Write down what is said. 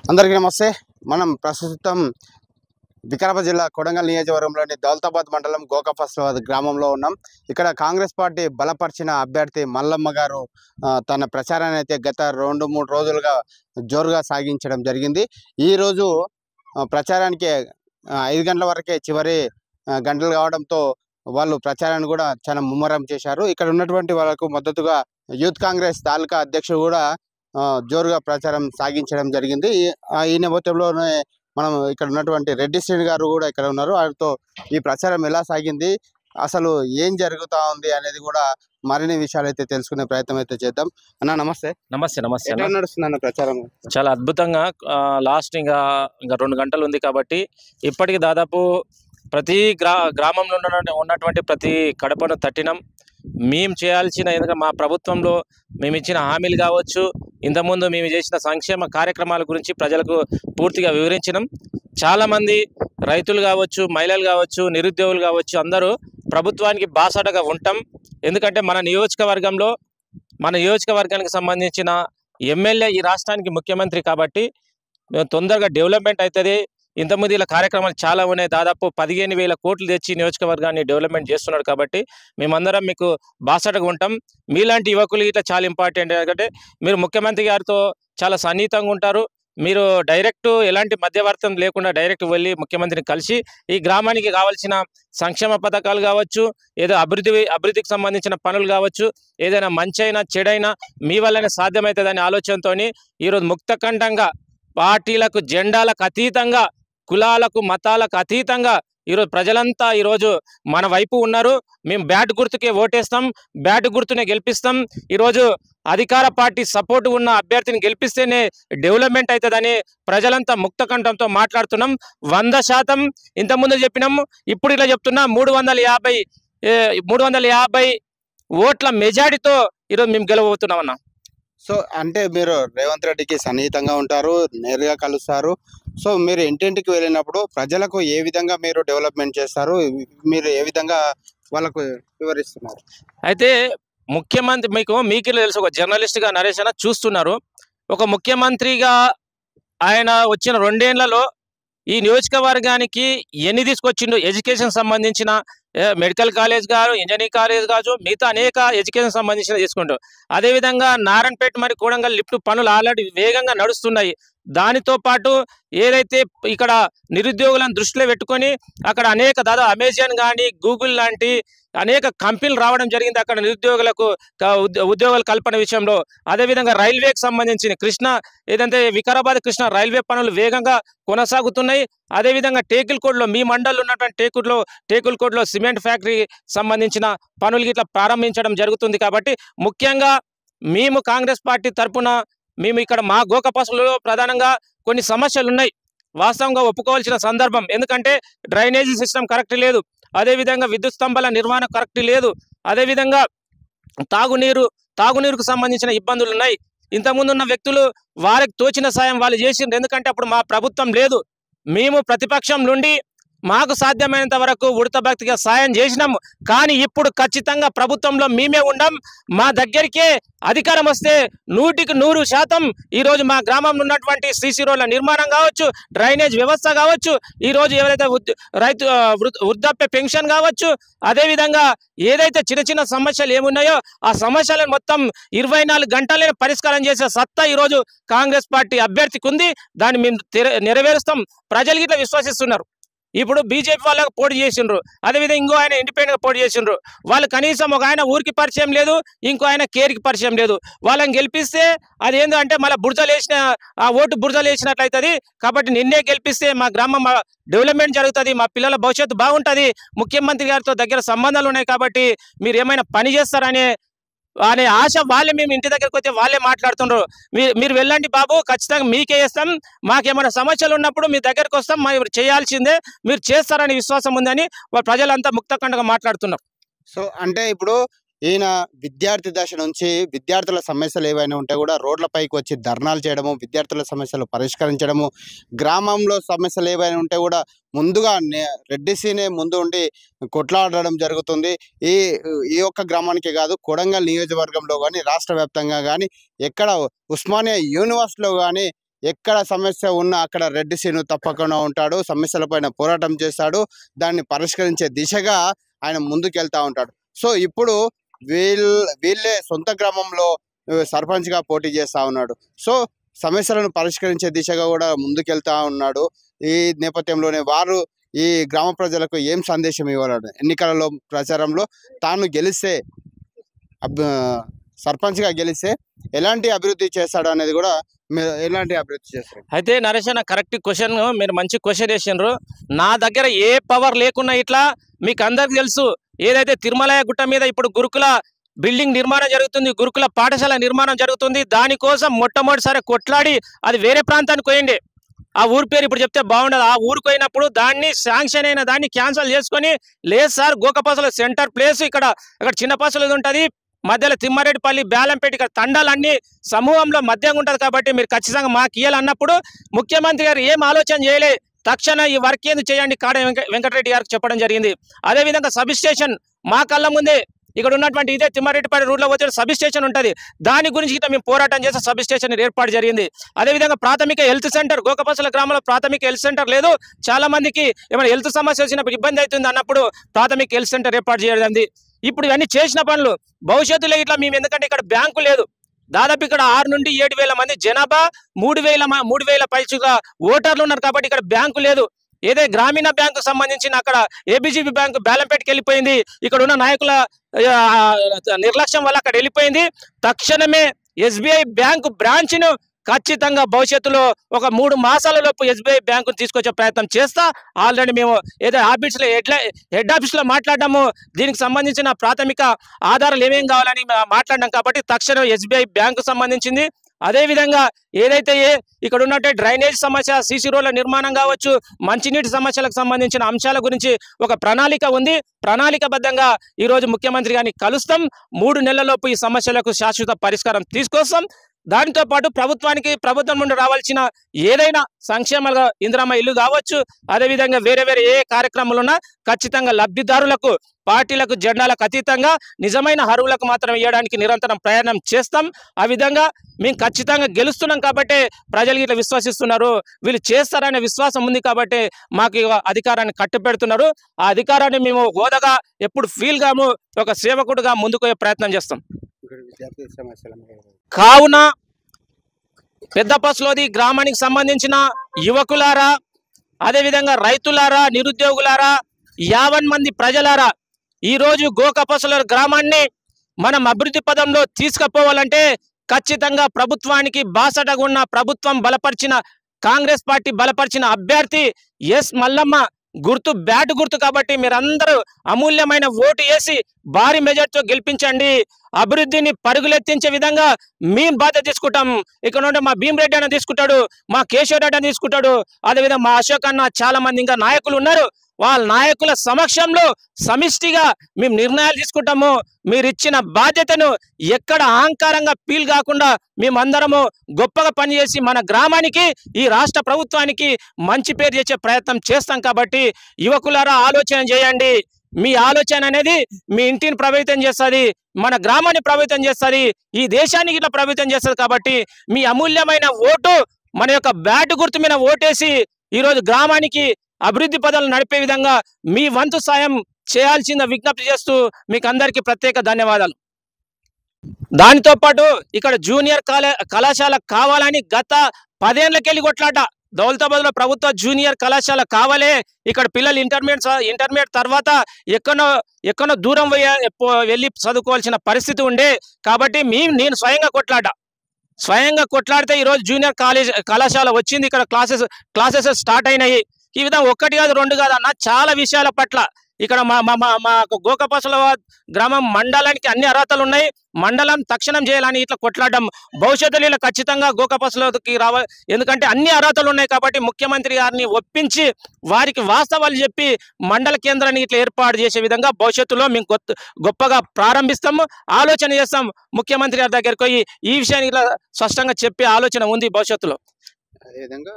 అందరికీ నమస్తే. మనం ప్రస్తుతం వికారాబాద్ జిల్లా కొడంగల్ నియోజకవర్గంలోని దౌలతాబాద్ మండలం గోకాఫాస్లాబాద్ గ్రామంలో ఉన్నాం. ఇక్కడ కాంగ్రెస్ పార్టీ బలపరిచిన అభ్యర్థి మల్లమ్మ గారు తన ప్రచారాన్ని అయితే గత 2-3 రోజులుగా జోరుగా సాగించడం జరిగింది. ఈరోజు ప్రచారానికి 5 గంటల వరకే చివరి గంటలు కావడంతో వాళ్ళు ప్రచారాన్ని కూడా చాలా ముమ్మరం చేశారు. ఇక్కడ ఉన్నటువంటి వాళ్ళకు మద్దతుగా యూత్ కాంగ్రెస్ తాలూకా అధ్యక్షుడు కూడా జోరుగా ప్రచారం సాగించడం జరిగింది. ఈ నేపథ్యంలోనే మనం ఇక్కడ ఉన్నటువంటి రెడ్డి శ్రేణి గారు కూడా ఇక్కడ ఉన్నారు. వారితో ఈ ప్రచారం ఎలా సాగింది, అసలు ఏం జరుగుతా ఉంది అనేది కూడా మరిన్ని విషయాలు అయితే తెలుసుకునే ప్రయత్నం అయితే చేద్దాం. అన్న నమస్తే. నమస్తే. నమస్తే. ఎలా నడుస్తుంది అన్న ప్రచారం? చాలా అద్భుతంగా. లాస్ట్ ఇంకా 2 గంటలు ఉంది కాబట్టి ఇప్పటికి దాదాపు ప్రతి గ్రామంలో ఉన్నటువంటి ప్రతి కడపను తట్టినం. మేము చేయాల్సిన, ఎందుకంటే మా ప్రభుత్వంలో మేము ఇచ్చిన హామీలు కావచ్చు, ఇంతకుముందు మేము చేసిన సంక్షేమ కార్యక్రమాల గురించి ప్రజలకు పూర్తిగా వివరించినాం. చాలామంది రైతులు కావచ్చు, మహిళలు కావచ్చు, నిరుద్యోగులు కావచ్చు, అందరూ ప్రభుత్వానికి బాసటగా ఉంటాం. ఎందుకంటే మన నియోజకవర్గానికి సంబంధించిన ఎమ్మెల్యే ఈ రాష్ట్రానికి ముఖ్యమంత్రి కాబట్టి తొందరగా డెవలప్మెంట్ అవుతుంది. ఇంతకుముందు ఇలా కార్యక్రమాలు చాలా ఉన్నాయి. దాదాపు 15,000 కోట్లు తెచ్చి నియోజకవర్గాన్ని డెవలప్మెంట్ చేస్తున్నాడు కాబట్టి మేమందరం మీకు బాసటగా ఉంటాం. మీలాంటి యువకులు ఇట్లా చాలా ఇంపార్టెంట్. ఎందుకంటే మీరు ముఖ్యమంత్రి గారితో చాలా సన్నిహితంగా ఉంటారు. మీరు డైరెక్ట్ ఎలాంటి మధ్యవర్తం లేకుండా డైరెక్ట్ వెళ్ళి ముఖ్యమంత్రిని కలిసి ఈ గ్రామానికి కావాల్సిన సంక్షేమ పథకాలు కావచ్చు, ఏదో అభివృద్ధికి సంబంధించిన పనులు కావచ్చు, ఏదైనా మంచైనా చెడైనా మీ వల్లనే సాధ్యమవుతుందనే ఆలోచనతో ఈరోజు ముక్తకంఠంగా పార్టీలకు, జెండాలకు అతీతంగా, కులాలకు, మతాలకు అతీతంగా ఈరోజు ప్రజలంతా ఈరోజు మన వైపు ఉన్నారు. మేము బ్యాట్ గుర్తుకే ఓటేస్తాం, బ్యాట్ గుర్తునే గెలిపిస్తాం. ఈరోజు అధికార పార్టీ సపోర్ట్ ఉన్న అభ్యర్థిని గెలిపిస్తేనే డెవలప్మెంట్ అవుతుందని ప్రజలంతా ముక్తకంఠంతో మాట్లాడుతున్నాం. 100% ఇంతకుముందు చెప్పినాం, ఇప్పుడు ఇలా చెప్తున్నా. 350 ఓట్ల మెజారిటీతో ఈరోజు మేము గెలవబోతున్నాం అన్న. సో అంటే మీరు రేవంత్ రెడ్డికి సన్నిహితంగా ఉంటారు, నేరుగా కలుస్తారు. సో మీరు ఇంటింటికి వెళ్ళినప్పుడు ప్రజలకు ఏ విధంగా మీరు డెవలప్మెంట్ చేస్తారు, మీరు ఏ విధంగా వాళ్ళకు వివరిస్తున్నారు? అయితే ముఖ్యమంత్రి మీకు తెలుసు, ఒక జర్నలిస్ట్గా నరేష్ అన్న చూస్తున్నారు. ఒక ముఖ్యమంత్రిగా ఆయన వచ్చిన 2 ఏళ్లలో ఈ నియోజకవర్గానికి ఎన్ని తీసుకొచ్చిండు, ఎడ్యుకేషన్ సంబంధించిన మెడికల్ కాలేజ్ కాదు, ఇంజనీరింగ్ కాలేజ్ కాదు, మిగతా అనేక ఎడ్యుకేషన్ సంబంధించిన తీసుకుంటూ, అదేవిధంగా నారాయణపేట మరి కొడంగల్ లిఫ్ట్ పనులు ఆల్రెడీ వేగంగా నడుస్తున్నాయి. దానితో పాటు ఏదైతే ఇక్కడ నిరుద్యోగులను దృష్టిలో పెట్టుకొని అక్కడ అనేక దాదాపు అమెజాన్ కానీ, గూగుల్ లాంటి అనేక కంపెనీలు రావడం జరిగింది అక్కడ నిరుద్యోగులకు ఉద్యోగాల కల్పన విషయంలో. అదేవిధంగా రైల్వేకి సంబంధించిన ఏదంటే వికారాబాద్ కృష్ణ రైల్వే పనులు వేగంగా కొనసాగుతున్నాయి. అదేవిధంగా టేకులకోటలో, మీ మండలంలో ఉన్నటువంటి టేకులకోటలో సిమెంట్ ఫ్యాక్టరీ సంబంధించిన పనులు ఇట్లా ప్రారంభించడం జరుగుతుంది. కాబట్టి ముఖ్యంగా మేము కాంగ్రెస్ పార్టీ తరఫున మేము ఇక్కడ మా గోకాఫాస్లో ప్రధానంగా కొన్ని సమస్యలు ఉన్నాయి, వాస్తవంగా ఒప్పుకోవాల్సిన సందర్భం. ఎందుకంటే డ్రైనేజీ సిస్టమ్ కరెక్ట్ లేదు, అదేవిధంగా విద్యుత్ స్తంభాల నిర్వహణ కరెక్ట్ లేదు, అదేవిధంగా తాగునీరుకు సంబంధించిన ఇబ్బందులు ఉన్నాయి. ఇంతకుముందు ఉన్న వ్యక్తులు వారికి తోచిన సాయం వాళ్ళు చేసిండ్రు. ఎందుకంటే అప్పుడు మా ప్రభుత్వం లేదు. మేము ప్రతిపక్షం నుండి మాకు సాధ్యమైనంత వరకు ఉడత భక్తిగా సాయం చేసినాము. కానీ ఇప్పుడు ఖచ్చితంగా ప్రభుత్వంలో మేమే ఉండం. మా దగ్గరికే అధికారం వస్తే 100% ఈరోజు మా గ్రామంలో ఉన్నటువంటి సీసీ రోడ్ల నిర్మాణం కావచ్చు, డ్రైనేజ్ వ్యవస్థ కావచ్చు, ఈరోజు ఏదైతే వృద్ధాప్య పెన్షన్ కావచ్చు, అదేవిధంగా ఏదైతే చిన్న సమస్యలు ఏమున్నాయో ఆ సమస్యలను మొత్తం 24 గంటలే పరిష్కారం చేసే సత్తా ఈరోజు కాంగ్రెస్ పార్టీ అభ్యర్థికి ఉంది. దాన్ని మేము నెరవేరుస్తాం. ప్రజలు ఇట్లా విశ్వసిస్తున్నారు. ఇప్పుడు బీజేపీ వాళ్ళకి పోటీ చేసిండ్రు, అదేవిధంగా ఇంకో ఆయన ఇండిపెండెంట్గా పోటీ చేసిండ్రు. వాళ్ళు కనీసం ఒక ఆయన ఊరికి పరిచయం లేదు, ఇంకో ఆయన కేరికి పరిచయం లేదు. వాళ్ళని గెలిపిస్తే అదేంటంటే మళ్ళీ ఆ ఓటు బురదలు వేసినట్లయితుంది. కాబట్టి నిన్నే గెలిపిస్తే మా గ్రామం డెవలప్మెంట్ జరుగుతుంది, మా పిల్లల భవిష్యత్తు బాగుంటుంది, ముఖ్యమంత్రి గారితో దగ్గర సంబంధాలు ఉన్నాయి కాబట్టి మీరు ఏమైనా పని చేస్తారనే ఆశ వాళ్ళే. మేము ఇంటి దగ్గరికి వస్తే వాళ్ళే మాట్లాడుతున్నారు, మీరు వెళ్ళండి బాబు, ఖచ్చితంగా మీకే చేస్తాం, మాకేమైనా సమస్యలు ఉన్నప్పుడు మీ దగ్గరికి వస్తాం, మీరు చేయాల్సిందే, మీరు చేస్తారని విశ్వాసం ఉందని ప్రజలంతా ముక్తకంఠంగా మాట్లాడుతున్నారు. సో అంటే ఇప్పుడు ఈయన విద్యార్థి దశ నుంచి విద్యార్థుల సమస్యలు ఏవైనా ఉంటే కూడా రోడ్లపైకి వచ్చి ధర్నాలు చేయడము, విద్యార్థుల సమస్యలు పరిష్కరించడము, గ్రామంలో సమస్యలు ఏవైనా ఉంటే కూడా ముందుగా రెడ్డిసీనే ముందు ఉండి కొట్లాడడం జరుగుతుంది. ఈ ఒక్క గ్రామానికి కాదు, కొడంగల్ నియోజకవర్గంలో కానీ, రాష్ట్ర వ్యాప్తంగా కానీ, ఎక్కడ ఉస్మానియా యూనివర్సిటీలో కానీ ఎక్కడ సమస్య ఉన్నా అక్కడ రెడ్డి సీను తప్పకుండా ఉంటాడు, సమస్యలపైన పోరాటం చేస్తాడు, దాన్ని పరిష్కరించే దిశగా ఆయన ముందుకెళ్తా ఉంటాడు. సో ఇప్పుడు వీళ్ళే సొంత గ్రామంలో సర్పంచ్గా పోటీ చేస్తూ ఉన్నాడు. సో సమస్యలను పరిష్కరించే దిశగా కూడా ముందుకెళ్తా ఉన్నాడు. ఈ నేపథ్యంలోనే వారు ఈ గ్రామ ప్రజలకు ఏం సందేశం ఇవ్వాలన్నాడు, ఎన్నికలలో ప్రచారంలో తాను గెలిస్తే సర్పంచ్గా గెలిస్తే ఎలాంటి అభివృద్ధి చేస్తాడు అనేది కూడా, మీరు ఎలాంటి అభివృద్ధి చేస్తారు? అయితే నరేష్ అన్న కరెక్ట్ క్వశ్చన్, మీరు మంచి క్వశ్చన్ వేసినారు. నా దగ్గర ఏ పవర్ లేకున్నా ఇట్లా మీకు అందరికి తెలుసు, ఏదైతే తిరుమలయ గుట్ట మీద ఇప్పుడు గురుకుల బిల్డింగ్ నిర్మాణం జరుగుతుంది, గురుకుల పాఠశాల నిర్మాణం జరుగుతుంది. దానికోసం మొట్టమొదటిసారి కొట్లాడి అది వేరే ప్రాంతానికి పోయింది. ఆ ఊరి పేరు ఇప్పుడు చెప్తే బాగుండదు. ఆ ఊరికి పోయినప్పుడు దాన్ని శాంక్షన్ అయిన దాన్ని క్యాన్సిల్ చేసుకొని, లేదు సార్ గోకపసల సెంటర్ ప్లేస్ ఇక్కడ చిన్న పసలు ఉంటుంది, మధ్యలో తిమ్మారెడ్డిపల్లి బేలంపేట ఇక్కడ తండాలన్నీ సమూహంలో మధ్యంగా ఉంటుంది కాబట్టి మీరు ఖచ్చితంగా మాకు ఇయ్యాలన్నప్పుడు ముఖ్యమంత్రి గారు ఏం ఆలోచన చేయలే, తక్షణ ఈ వర్క్ ఏంది చేయండి కాడ వెంకటరెడ్డి గారికి చెప్పడం జరిగింది. అదేవిధంగా సబ్ స్టేషన్ మా కళ్ళ ముందే ఇక్కడ ఉన్నటువంటి ఇదే తిమ్మారెడ్డిపల్లి రూట్లో పోతే సబ్ స్టేషన్ ఉంటుంది, దాని గురించి ఇట్లా మేము పోరాటం చేస్తే సబ్ స్టేషన్ ఏర్పాటు జరిగింది. అదేవిధంగా ప్రాథమిక హెల్త్ సెంటర్, గోకపసల గ్రామంలో ప్రాథమిక హెల్త్ సెంటర్ లేదు, చాలా మందికి ఏమైనా హెల్త్ సమస్య వచ్చినప్పుడు ఇబ్బంది అవుతుంది అన్నప్పుడు ప్రాథమిక హెల్త్ సెంటర్ ఏర్పాటు చేయడం. ఇప్పుడు ఇవన్నీ చేసిన పనులు భవిష్యత్తులో ఇట్లా మేము, ఎందుకంటే ఇక్కడ బ్యాంకు లేదు, దాదాపు ఇక్కడ 6 నుండి 7,000 మంది జనాభా, 3,000 పైచుగా ఓటర్లు ఉన్నారు కాబట్టి ఇక్కడ బ్యాంకు లేదు. ఏదే గ్రామీణ బ్యాంకు సంబంధించిన అక్కడ ఏబిజిబి బ్యాంకు బేలంపేటకి వెళ్ళిపోయింది, ఇక్కడ ఉన్న నాయకుల నిర్లక్ష్యం వల్ల అక్కడ వెళ్ళిపోయింది. తక్షణమే ఎస్బీఐ బ్యాంకు బ్రాంచ్ను ఖచ్చితంగా భవిష్యత్తులో ఒక 3 మాసాల లోపు ఎస్బీఐ బ్యాంకును తీసుకొచ్చే ప్రయత్నం చేస్తా. ఆల్రెడీ మేము ఏదో ఆఫీస్లో హెడ్ ఆఫీస్లో మాట్లాడడాము, దీనికి సంబంధించిన ప్రాథమిక ఆధారాలు ఏమేం కావాలని మాట్లాడినాం కాబట్టి తక్షణం ఎస్బీఐ బ్యాంకు సంబంధించింది. అదేవిధంగా ఏదైతే ఇక్కడ ఉన్నట్టే డ్రైనేజ్ సమస్య, సీసీ రోడ్ల నిర్మాణం కావచ్చు, మంచినీటి సమస్యలకు సంబంధించిన అంశాల గురించి ఒక ప్రణాళిక ఉంది. ప్రణాళికబద్ధంగా ఈరోజు ముఖ్యమంత్రి గారిని కలుస్తాం. 3 నెలలలోపు ఈ సమస్యలకు శాశ్వత పరిష్కారం తీసుకొస్తాం. దానితో పాటు ప్రభుత్వం నుండి రావాల్సిన ఏదైనా సంక్షేమాలుగా ఇందిరమ్మ ఇల్లు కావచ్చు, అదేవిధంగా వేరే ఏ కార్యక్రమాలు ఉన్నా ఖచ్చితంగా లబ్ధిదారులకు, పార్టీలకు, జెండాలకు అతీతంగా నిజమైన అర్హులకు మాత్రం ఇవ్వడానికి నిరంతరం ప్రయాణం చేస్తాం. ఆ విధంగా మేము ఖచ్చితంగా గెలుస్తున్నాం కాబట్టి ప్రజలు ఇట్లా విశ్వసిస్తున్నారు, వీళ్ళు చేస్తారనే విశ్వాసం ఉంది కాబట్టి మాకు అధికారాన్ని కట్టుపెడుతున్నారు. ఆ అధికారాన్ని మేము హోదాగా ఎప్పుడు ఫీల్ గాము, ఒక సేవకుడుగా ముందుకు పోయే ప్రయత్నం చేస్తాం. కావున పెద్దపస్లోది గ్రామానికి సంబంధించిన యువకులారా, అదేవిధంగా రైతులారా, నిరుద్యోగులారా, 50 మంది ప్రజలారా, ఈరోజు గోకపసల గ్రామాన్ని మనం అభివృద్ధి పదంలో తీసుకుపోవాలంటే ఖచ్చితంగా ప్రభుత్వానికి బాసటగా ఉన్న, ప్రభుత్వం బలపరిచిన, కాంగ్రెస్ పార్టీ బలపరిచిన అభ్యర్థి ఎస్ మల్లమ్మ గుర్తు బ్యాట్ గుర్తు కాబట్టి మీరందరూ అమూల్యమైన ఓటు వేసి భారీ మెజార్టీతో గెలిపించండి. అభివృద్ధిని పరుగులెత్తించే విధంగా మేము బాధ్యత తీసుకుంటాం. ఇక్కడ నుండి మా భీమరెడ్డి అన్న తీసుకుంటాడు, మా కేశవ రెడ్డి అన్న తీసుకుంటాడు, అదేవిధంగా మా అశోక్ అన్న, చాలా మంది ఇంకా నాయకులు ఉన్నారు. వాళ్ళ నాయకుల సమక్షంలో సమిష్టిగా మేము నిర్ణయాలు తీసుకుంటాము. మీరు ఇచ్చిన బాధ్యతను ఎక్కడ అహంకారంగా ఫీల్ కాకుండా మేమందరము గొప్పగా పనిచేసి మన గ్రామానికి, ఈ రాష్ట్ర ప్రభుత్వానికి మంచి పేరు చేసే ప్రయత్నం చేస్తాం. కాబట్టి యువకులారా ఆలోచన చేయండి. మీ ఆలోచన అనేది మీ ఇంటిని ప్రభావితం చేస్తుంది, మన గ్రామాన్ని ప్రభావితం చేస్తుంది, ఈ దేశానికి ఇట్లా ప్రభావితం చేస్తుంది. కాబట్టి మీ అమూల్యమైన ఓటు మన యొక్క బ్యాట్ గుర్తు మీద ఓటేసి ఈరోజు గ్రామానికి అభివృద్ధి పదాలు నడిపే విధంగా మీ వంతు సాయం చేయాల్సిన విజ్ఞప్తి చేస్తూ మీకు అందరికీ ప్రత్యేక ధన్యవాదాలు. దానితో పాటు ఇక్కడ జూనియర్ కళాశాల కావాలని గత 10 ఏళ్లకెళ్ళి కొట్లాట. దౌలతాబాద్లో ప్రభుత్వ జూనియర్ కళాశాల కావాలే, ఇక్కడ పిల్లలు ఇంటర్మీడియట్ తర్వాత ఎక్కడో దూరం వెళ్ళి చదువుకోవాల్సిన పరిస్థితి ఉండే. కాబట్టి నేను స్వయంగా కొట్లాడితే ఈరోజు జూనియర్ కళాశాల వచ్చింది, ఇక్కడ క్లాసెస్ స్టార్ట్ అయినాయి. ఈ విధంగా 1 కాదు 2 కాదు అన్న, చాలా విషయాల పట్ల ఇక్కడ మా గోకపసల గ్రామం మండలానికి అన్ని అర్హతలు ఉన్నాయి. మండలం తక్షణం చేయాలని ఇట్లా కొట్లాడడం. భవిష్యత్తులో ఇలా ఖచ్చితంగా గోకపసలకి రావాలి, ఎందుకంటే అన్ని అర్హతలు ఉన్నాయి. కాబట్టి ముఖ్యమంత్రి గారిని ఒప్పించి వారికి వాస్తవాలు చెప్పి మండల కేంద్రాన్ని ఇట్లా ఏర్పాటు చేసే విధంగా భవిష్యత్తులో మేము గొప్పగా ప్రారంభిస్తాము, ఆలోచన చేస్తాం. ముఖ్యమంత్రి గారి దగ్గరికి పోయి ఈ విషయాన్ని ఇట్లా స్పష్టంగా చెప్పే ఆలోచన ఉంది భవిష్యత్తులో. అదేవిధంగా